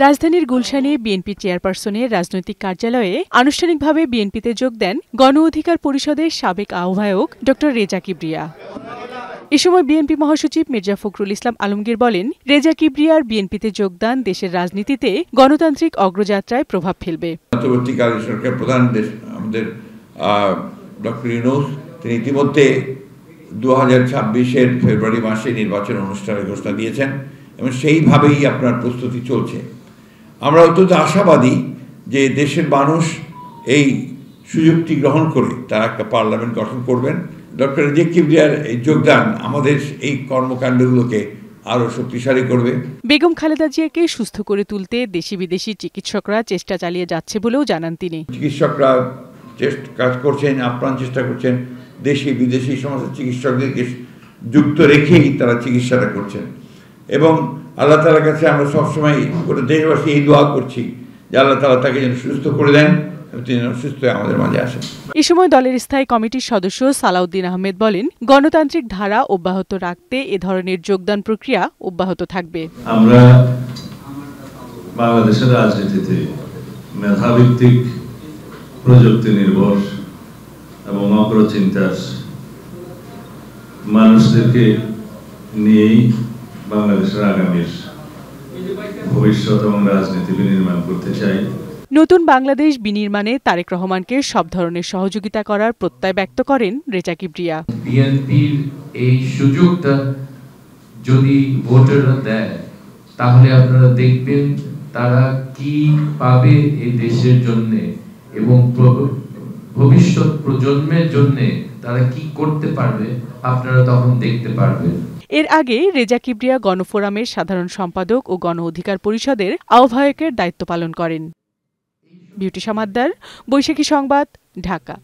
রাজধানীর গুলশানে বিএনপি চেয়ারপারসনের রাজনৈতিক কার্যালয়ে আনুষ্ঠানিকভাবে বিএনপিতে যোগ দেন গণ অধিকার পরিষদের সাবেক আহ্বায়ক ড রেজা কিবরিয়া। এ সময় বিএনপি মহাসচিব মির্জা ফখরুল ইসলাম আলমগীর বলেন, রেজা কিবরিয়ার বিএনপিতে যোগদান দেশের রাজনীতিতে গণতান্ত্রিক অগ্রযাত্রায় প্রভাব ফেলবে। অন্তর্বর্তীকালীন সরকার প্রধান আমাদের ডক্টর ইউনূস তিনি ইতিমধ্যে 2026-এর ফেব্রুয়ারি মাসে নির্বাচন অনুষ্ঠানের ঘোষণা দিয়েছেন এবং সেইভাবেই আপনার প্রস্তুতি চলছে। আমরা অত্যন্ত আশাবাদী যে দেশের মানুষ এই সুযোগটি গ্রহণ করে তারা একটা পার্লামেন্ট গঠন করবেন। ডক্টর রেজা কিবরিয়ার এই যোগদান আমাদের এই কর্মকাণ্ডগুলোকে আরও শক্তিশালী করবে। বেগম খালেদা জিয়াকে সুস্থ করে তুলতে দেশি বিদেশি চিকিৎসকরা চেষ্টা চালিয়ে যাচ্ছে বলেও জানান তিনি। চিকিৎসকরা কাজ করছেন, আপ্রাণ চেষ্টা করছেন, দেশি বিদেশি সমস্ত চিকিৎসকদেরকে যুক্ত রেখেই তারা চিকিৎসাটা করছেন এবং আল্লাহ তাআলার কাছে আমরা সবসময় গোটা দেশবাসী এই দোয়া করছি যে আল্লাহ তাআলা তাকে যেন সুস্থ করে দেন, তিনি যেন সুস্থ হয়ে আমাদের মাঝে আসেন। এ সময় দলের স্থায়ী কমিটির সদস্য সালাউদ্দিন আহমেদ বলেন, গণতান্ত্রিক ধারা অব্যাহত রাখতে এ ধরনের যোগদান প্রক্রিয়া অব্যাহত থাকবে। আমরা বাংলাদেশের রাজনীতিতে মেধাভিত্তিক, প্রযুক্তি নির্ভর এবং অগ্রচিন্তার মানুষদেরকে নিয়েই বাংলাদেশের আগামীর ভবিষ্যৎ এবং রাজনীতি বিনির্মাণ করতে চাই। নতুন বাংলাদেশ বিনির্মাণে তারেক রহমানকে সব ধরনের সহযোগিতা করার প্রত্যয় ব্যক্ত করেন রেজা কিবরিয়া। বিএনপির এই সুযোগটা যদি ভোটাররা দেয় তাহলে আপনারা দেখবেন তারা কি পাবে এই দেশের জন্য এবং ভবিষ্যৎ প্রজন্মের জন্য তারা কি করতে পারবে আপনারা তখন দেখতে পারবেন। এর আগে রেজা কিবরিয়া গণফোরামের সাধারণ সম্পাদক ও গণ অধিকার পরিষদের আহ্বায়কের দায়িত্ব পালন করেন। বিউটি সমাদ্দার, বৈশাখী সংবাদ, ঢাকা।